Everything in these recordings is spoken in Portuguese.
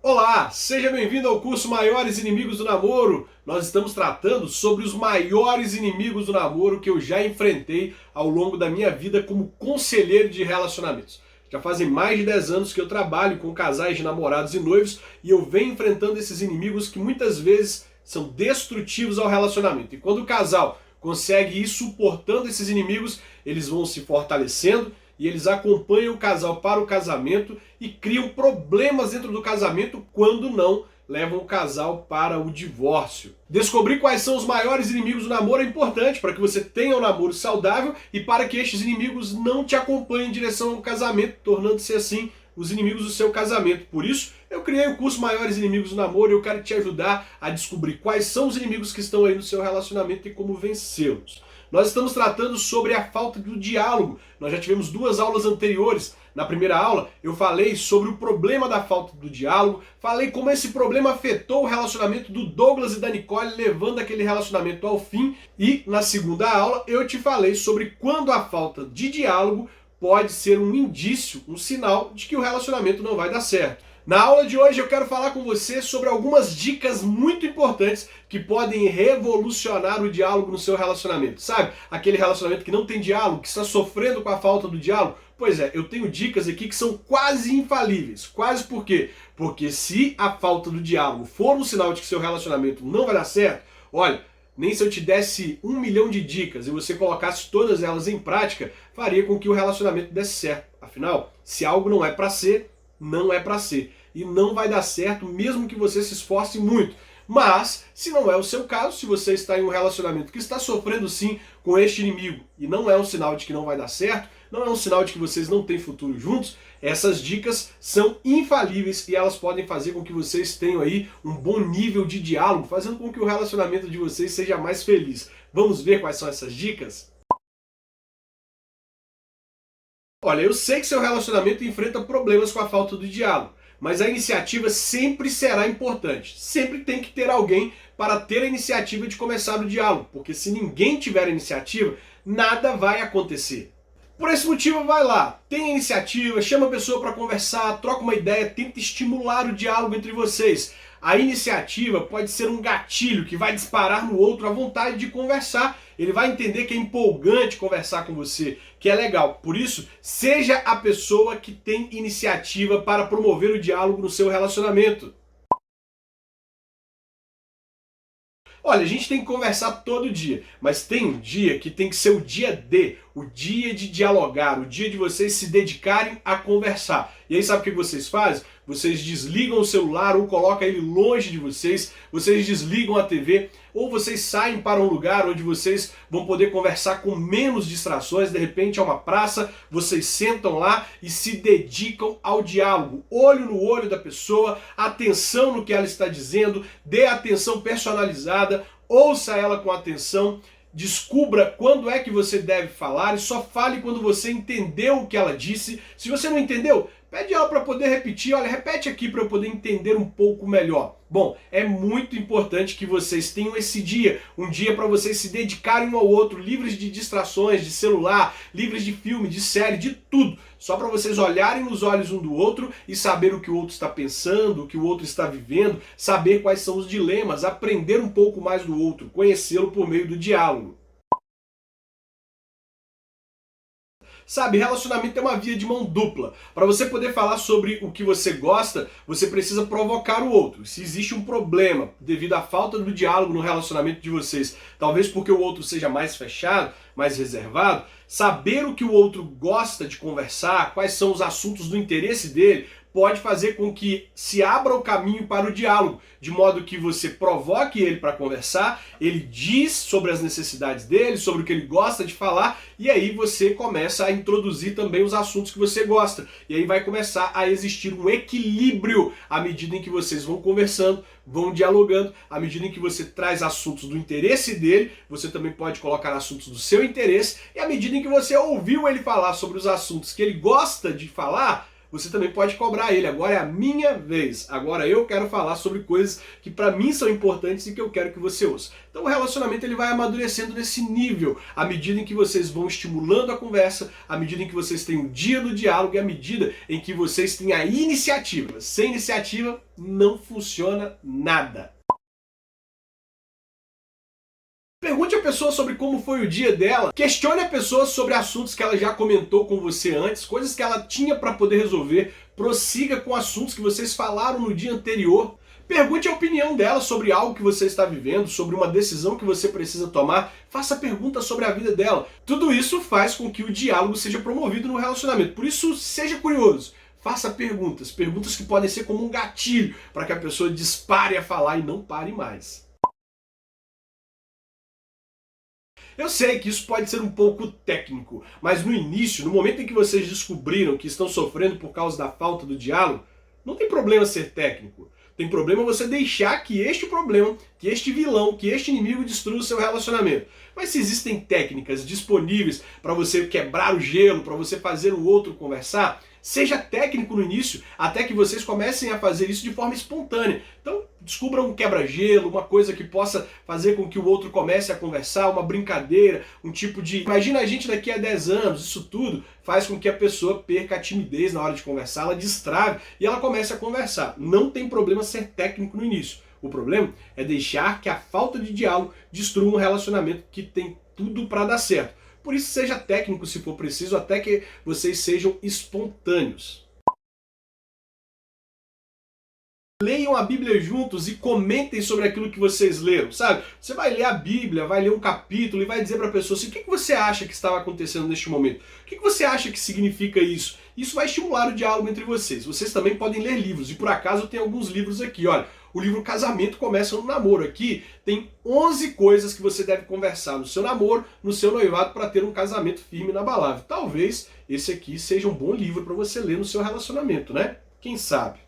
Olá, seja bem-vindo ao curso Maiores Inimigos do Namoro. Nós estamos tratando sobre os maiores inimigos do namoro que eu já enfrentei ao longo da minha vida como conselheiro de relacionamentos. Já fazem mais de 10 anos que eu trabalho com casais de namorados e noivos e eu venho enfrentando esses inimigos que muitas vezes são destrutivos ao relacionamento. E quando o casal consegue ir suportando esses inimigos, eles vão se fortalecendo e eles acompanham o casal para o casamento e criam problemas dentro do casamento quando não levam o casal para o divórcio. Descobrir quais são os maiores inimigos do namoro é importante para que você tenha um namoro saudável e para que estes inimigos não te acompanhem em direção ao casamento, tornando-se assim os inimigos do seu casamento. Por isso, eu criei o curso Maiores Inimigos do Namoro e eu quero te ajudar a descobrir quais são os inimigos que estão aí no seu relacionamento e como vencê-los. Nós estamos tratando sobre a falta do diálogo. Nós já tivemos 2 aulas anteriores. Na primeira aula, eu falei sobre o problema da falta do diálogo, falei como esse problema afetou o relacionamento do Douglas e da Nicole, levando aquele relacionamento ao fim. E na segunda aula, eu te falei sobre quando a falta de diálogo pode ser um indício, um sinal de que o relacionamento não vai dar certo. Na aula de hoje eu quero falar com você sobre algumas dicas muito importantes que podem revolucionar o diálogo no seu relacionamento. Sabe? Aquele relacionamento que não tem diálogo, que está sofrendo com a falta do diálogo. Pois é, eu tenho dicas aqui que são quase infalíveis. Quase por quê? Porque se a falta do diálogo for um sinal de que seu relacionamento não vai dar certo, olha, nem se eu te desse 1 milhão de dicas e você colocasse todas elas em prática, faria com que o relacionamento desse certo. Afinal, se algo não é para ser, não é para ser. E não vai dar certo mesmo que você se esforce muito. Mas, se não é o seu caso, se você está em um relacionamento que está sofrendo sim com este inimigo e não é um sinal de que não vai dar certo, não é um sinal de que vocês não têm futuro juntos, essas dicas são infalíveis e elas podem fazer com que vocês tenham aí um bom nível de diálogo, fazendo com que o relacionamento de vocês seja mais feliz. Vamos ver quais são essas dicas? Olha, eu sei que seu relacionamento enfrenta problemas com a falta do diálogo, mas a iniciativa sempre será importante. Sempre tem que ter alguém para ter a iniciativa de começar o diálogo, porque se ninguém tiver a iniciativa, nada vai acontecer. Por esse motivo, vai lá, tenha iniciativa, chama a pessoa para conversar, troca uma ideia, tenta estimular o diálogo entre vocês. A iniciativa pode ser um gatilho que vai disparar no outro a vontade de conversar. Ele vai entender que é empolgante conversar com você, que é legal. Por isso, seja a pessoa que tem iniciativa para promover o diálogo no seu relacionamento. Olha, a gente tem que conversar todo dia, mas tem um dia que tem que ser o dia D, o dia de dialogar, o dia de vocês se dedicarem a conversar. E aí sabe o que vocês fazem? Vocês desligam o celular ou colocam ele longe de vocês desligam a TV, ou vocês saem para um lugar onde vocês vão poder conversar com menos distrações, de repente é uma praça, vocês sentam lá e se dedicam ao diálogo, olho no olho da pessoa, atenção no que ela está dizendo, dê atenção personalizada, ouça ela com atenção, descubra quando é que você deve falar e só fale quando você entendeu o que ela disse. Se você não entendeu, pede ela para poder repetir, olha, repete aqui para eu poder entender um pouco melhor. Bom, é muito importante que vocês tenham esse dia, um dia para vocês se dedicarem um ao outro, livres de distrações, de celular, livres de filme, de série, de tudo. Só para vocês olharem nos olhos um do outro e saber o que o outro está pensando, o que o outro está vivendo, saber quais são os dilemas, aprender um pouco mais do outro, conhecê-lo por meio do diálogo. Sabe, relacionamento é uma via de mão dupla. Para você poder falar sobre o que você gosta, você precisa provocar o outro. Se existe um problema devido à falta do diálogo no relacionamento de vocês, talvez porque o outro seja mais fechado, mais reservado, saber o que o outro gosta de conversar, quais são os assuntos do interesse dele, pode fazer com que se abra o caminho para o diálogo, de modo que você provoque ele para conversar, ele diz sobre as necessidades dele, sobre o que ele gosta de falar, e aí você começa a introduzir também os assuntos que você gosta. E aí vai começar a existir um equilíbrio à medida em que vocês vão conversando, vão dialogando, à medida em que você traz assuntos do interesse dele, você também pode colocar assuntos do seu interesse, e à medida em que você ouviu ele falar sobre os assuntos que ele gosta de falar, você também pode cobrar ele. Agora é a minha vez. Agora eu quero falar sobre coisas que para mim são importantes e que eu quero que você ouça. Então o relacionamento ele vai amadurecendo nesse nível, à medida em que vocês vão estimulando a conversa, à medida em que vocês têm o dia do diálogo e à medida em que vocês têm a iniciativa. Sem iniciativa não funciona nada. Pergunte a pessoa sobre como foi o dia dela. Questione a pessoa sobre assuntos que ela já comentou com você antes, coisas que ela tinha para poder resolver. Prossiga com assuntos que vocês falaram no dia anterior. Pergunte a opinião dela sobre algo que você está vivendo, sobre uma decisão que você precisa tomar. Faça perguntas sobre a vida dela. Tudo isso faz com que o diálogo seja promovido no relacionamento. Por isso, seja curioso. Faça perguntas. Perguntas que podem ser como um gatilho para que a pessoa dispare a falar e não pare mais. Eu sei que isso pode ser um pouco técnico, mas no início, no momento em que vocês descobriram que estão sofrendo por causa da falta do diálogo, não tem problema ser técnico. Tem problema você deixar que este problema, que este vilão, que este inimigo destrua o seu relacionamento. Mas se existem técnicas disponíveis para você quebrar o gelo, para você fazer o outro conversar, seja técnico no início, até que vocês comecem a fazer isso de forma espontânea. Então, descubra um quebra-gelo, uma coisa que possa fazer com que o outro comece a conversar, uma brincadeira, um tipo de... Imagina a gente daqui a 10 anos, isso tudo faz com que a pessoa perca a timidez na hora de conversar, ela destrave e ela comece a conversar. Não tem problema ser técnico no início. O problema é deixar que a falta de diálogo destrua um relacionamento que tem tudo para dar certo. Por isso, seja técnico se for preciso, até que vocês sejam espontâneos. Leiam a Bíblia juntos e comentem sobre aquilo que vocês leram, sabe? Você vai ler a Bíblia, vai ler um capítulo e vai dizer para a pessoa assim, o que você acha que estava acontecendo neste momento? O que você acha que significa isso? Isso vai estimular o diálogo entre vocês. Vocês também podem ler livros, e por acaso eu tenho alguns livros aqui, olha. O livro Casamento Começa no Namoro. Aqui tem 11 coisas que você deve conversar no seu namoro, no seu noivado, para ter um casamento firme e inabalável. Talvez esse aqui seja um bom livro para você ler no seu relacionamento, né? Quem sabe?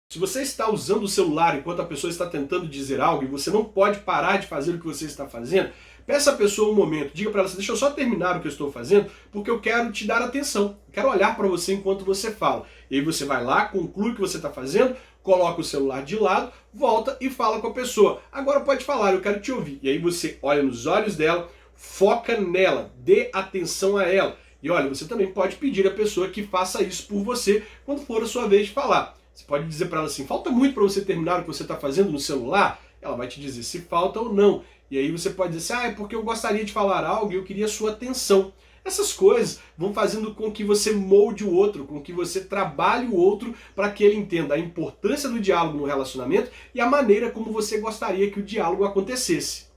Se você está usando o celular enquanto a pessoa está tentando dizer algo e você não pode parar de fazer o que você está fazendo, peça a pessoa um momento, diga para ela assim, deixa eu só terminar o que eu estou fazendo, porque eu quero te dar atenção, eu quero olhar para você enquanto você fala. E aí você vai lá, conclui o que você está fazendo, coloca o celular de lado, volta e fala com a pessoa. Agora pode falar, eu quero te ouvir. E aí você olha nos olhos dela, foca nela, dê atenção a ela. E olha, você também pode pedir à pessoa que faça isso por você quando for a sua vez de falar. Você pode dizer para ela assim, falta muito para você terminar o que você está fazendo no celular? Ela vai te dizer se falta ou não. E aí você pode dizer assim, é porque eu gostaria de falar algo e eu queria a sua atenção. Essas coisas vão fazendo com que você molde o outro, com que você trabalhe o outro para que ele entenda a importância do diálogo no relacionamento e a maneira como você gostaria que o diálogo acontecesse.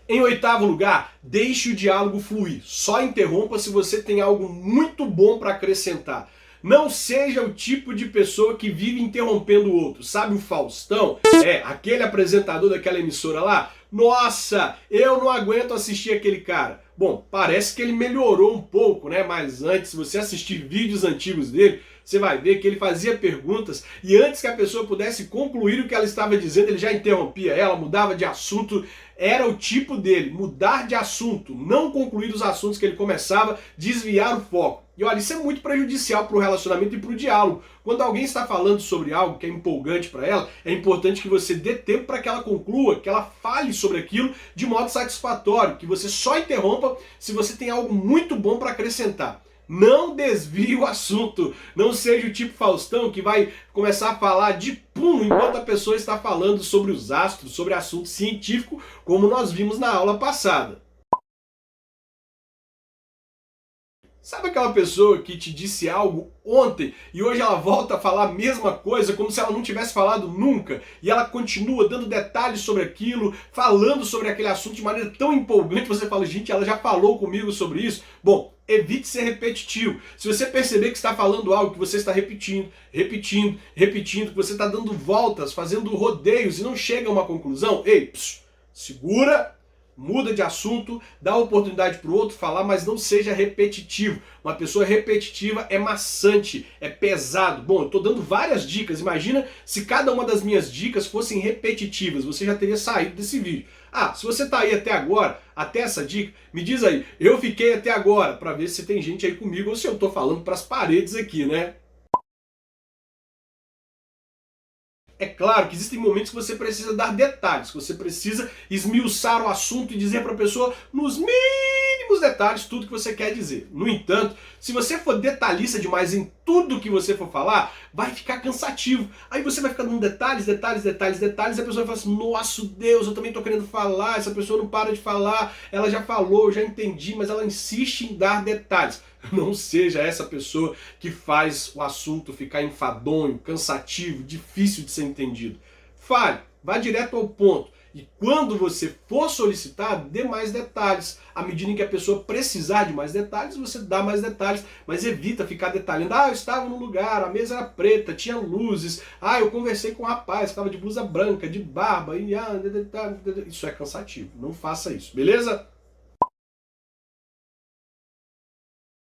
Em 8º lugar, deixe o diálogo fluir. Só interrompa se você tem algo muito bom para acrescentar. Não seja o tipo de pessoa que vive interrompendo o outro. Sabe o Faustão? Aquele apresentador daquela emissora lá? Nossa, eu não aguento assistir aquele cara. Bom, parece que ele melhorou um pouco, né? Mas antes, se você assistir vídeos antigos dele, você vai ver que ele fazia perguntas e antes que a pessoa pudesse concluir o que ela estava dizendo, ele já interrompia ela, mudava de assunto. Era o tipo dele, mudar de assunto, não concluir os assuntos que ele começava, desviar o foco. E olha, isso é muito prejudicial para o relacionamento e para o diálogo. Quando alguém está falando sobre algo que é empolgante para ela, é importante que você dê tempo para que ela conclua, que ela fale sobre aquilo de modo satisfatório, que você só interrompa se você tem algo muito bom para acrescentar. Não desvie o assunto, não seja o tipo Faustão que vai começar a falar de pum enquanto a pessoa está falando sobre os astros, sobre assunto científico, como nós vimos na aula passada. Sabe aquela pessoa que te disse algo ontem e hoje ela volta a falar a mesma coisa como se ela não tivesse falado nunca e ela continua dando detalhes sobre aquilo, falando sobre aquele assunto de maneira tão empolgante, você fala, gente, ela já falou comigo sobre isso? Bom, evite ser repetitivo. Se você perceber que está falando algo que você está repetindo, que você está dando voltas, fazendo rodeios e não chega a uma conclusão, ei, segura, muda de assunto, dá oportunidade para o outro falar, mas não seja repetitivo. Uma pessoa repetitiva é maçante, é pesado. Bom, eu estou dando várias dicas. Imagina se cada uma das minhas dicas fossem repetitivas. Você já teria saído desse vídeo. Ah, se você está aí até agora, até essa dica, me diz aí, eu fiquei até agora, para ver se tem gente aí comigo ou se eu estou falando para as paredes aqui, né? É claro que existem momentos que você precisa dar detalhes, que você precisa esmiuçar o assunto e dizer para a pessoa nos mínimos detalhes tudo que você quer dizer. No entanto, se você for detalhista demais em tudo que você for falar, vai ficar cansativo. Aí você vai ficar dando detalhes, detalhes, detalhes, detalhes, e a pessoa vai falar assim, nossa Deus, eu também estou querendo falar, essa pessoa não para de falar, ela já falou, eu já entendi, mas ela insiste em dar detalhes. Não seja essa pessoa que faz o assunto ficar enfadonho, cansativo, difícil de ser entendido. Fale, vá direto ao ponto. E quando você for solicitar, dê mais detalhes. À medida em que a pessoa precisar de mais detalhes, você dá mais detalhes, mas evita ficar detalhando. Ah, eu estava num lugar, a mesa era preta, tinha luzes. Ah, eu conversei com um rapaz, estava de blusa branca, de barba. E isso é cansativo. Não faça isso, beleza?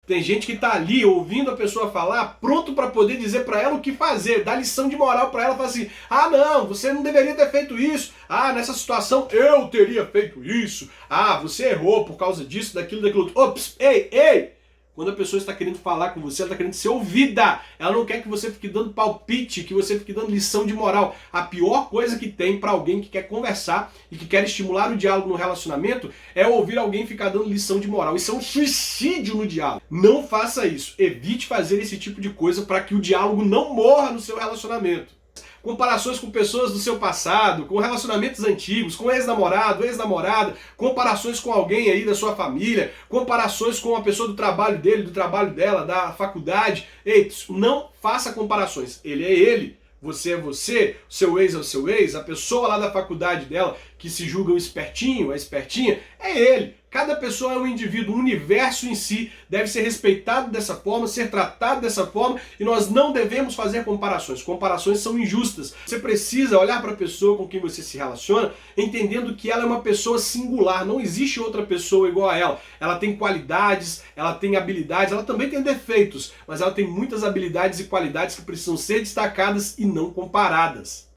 Tem gente que está ali ouvindo a pessoa falar, pronto para poder dizer para ela o que fazer, dar lição de moral para ela, falar assim, ah não, você não deveria ter feito isso, ah nessa situação eu teria feito isso, ah você errou por causa disso, daquilo, daquilo outro. Ops, ei, ei! Quando a pessoa está querendo falar com você, ela está querendo ser ouvida. Ela não quer que você fique dando palpite, que você fique dando lição de moral. A pior coisa que tem para alguém que quer conversar e que quer estimular o diálogo no relacionamento é ouvir alguém ficar dando lição de moral. Isso é um suicídio no diálogo. Não faça isso. Evite fazer esse tipo de coisa para que o diálogo não morra no seu relacionamento. Comparações com pessoas do seu passado, com relacionamentos antigos, com ex-namorado, ex-namorada, comparações com alguém aí da sua família, comparações com a pessoa do trabalho dele, do trabalho dela, da faculdade. Ei, não faça comparações. Ele é ele, você é você, o seu ex é o seu ex, a pessoa lá da faculdade dela que se julga o espertinho, a espertinha, é ele. Cada pessoa é um indivíduo, um universo em si deve ser respeitado dessa forma, ser tratado dessa forma, e nós não devemos fazer comparações. Comparações são injustas. Você precisa olhar para a pessoa com quem você se relaciona, entendendo que ela é uma pessoa singular, não existe outra pessoa igual a ela. Ela tem qualidades, ela tem habilidades, ela também tem defeitos, mas ela tem muitas habilidades e qualidades que precisam ser destacadas e não comparadas.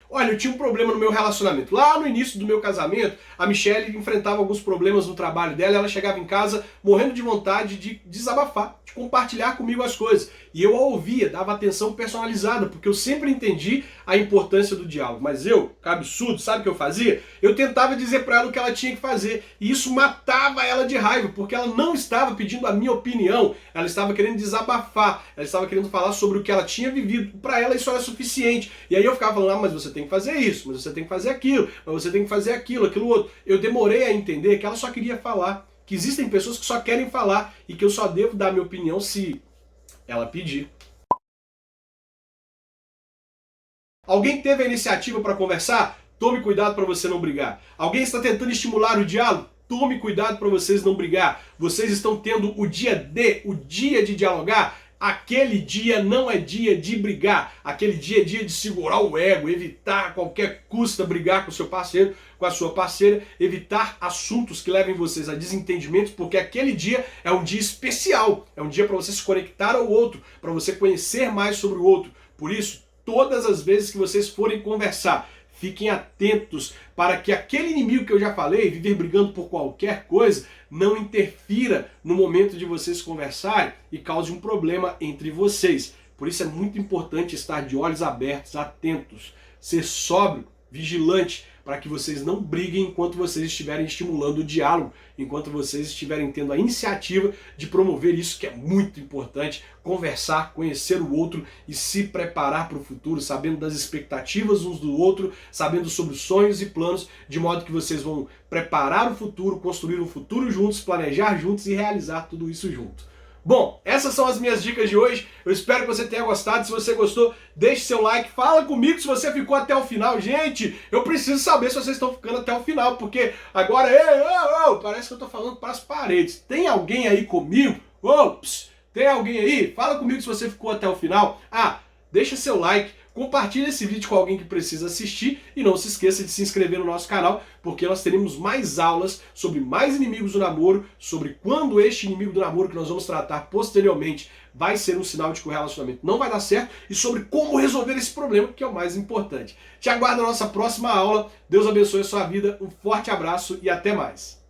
Olha, eu tinha um problema no meu relacionamento. Lá no início do meu casamento, a Michelle enfrentava alguns problemas no trabalho dela, ela chegava em casa morrendo de vontade de desabafar, de compartilhar comigo as coisas. E eu a ouvia, dava atenção personalizada, porque eu sempre entendi a importância do diálogo. Mas eu, cabeçudo, sabe o que eu fazia? Eu tentava dizer para ela o que ela tinha que fazer. E isso matava ela de raiva, porque ela não estava pedindo a minha opinião, ela estava querendo desabafar, ela estava querendo falar sobre o que ela tinha vivido. Para ela isso era suficiente. E aí eu ficava falando, ah, mas você tem que fazer isso, mas você tem que fazer aquilo, mas você tem que fazer aquilo, aquilo outro. Eu demorei a entender que ela só queria falar, que existem pessoas que só querem falar e que eu só devo dar minha opinião se ela pedir. Alguém teve a iniciativa para conversar? Tome cuidado para você não brigar. Alguém está tentando estimular o diálogo? Tome cuidado para vocês não brigar. Vocês estão tendo o dia de dialogar? Aquele dia não é dia de brigar. Aquele dia é dia de segurar o ego, evitar a qualquer custo brigar com o seu parceiro, com a sua parceira, evitar assuntos que levem vocês a desentendimentos, porque aquele dia é um dia especial. É um dia para você se conectar ao outro, para você conhecer mais sobre o outro. Por isso, todas as vezes que vocês forem conversar, fiquem atentos para que aquele inimigo que eu já falei, viver brigando por qualquer coisa, não interfira no momento de vocês conversarem e cause um problema entre vocês. Por isso é muito importante estar de olhos abertos, atentos, ser sóbrio, vigilante, para que vocês não briguem enquanto vocês estiverem estimulando o diálogo, enquanto vocês estiverem tendo a iniciativa de promover isso que é muito importante, conversar, conhecer o outro e se preparar para o futuro, sabendo das expectativas uns do outro, sabendo sobre os sonhos e planos, de modo que vocês vão preparar o futuro, construir um futuro juntos, planejar juntos e realizar tudo isso junto. Bom, essas são as minhas dicas de hoje. Eu espero que você tenha gostado. Se você gostou, deixe seu like. Fala comigo se você ficou até o final. Gente, eu preciso saber se vocês estão ficando até o final, porque agora, parece que eu estou falando para as paredes. Tem alguém aí comigo? Ops, tem alguém aí? Fala comigo se você ficou até o final. Ah, deixa seu like, compartilha esse vídeo com alguém que precisa assistir e não se esqueça de se inscrever no nosso canal, porque nós teremos mais aulas sobre mais inimigos do namoro, sobre quando este inimigo do namoro que nós vamos tratar posteriormente vai ser um sinal de que o relacionamento não vai dar certo e sobre como resolver esse problema, que é o mais importante. Te aguardo na nossa próxima aula. Deus abençoe a sua vida, um forte abraço e até mais.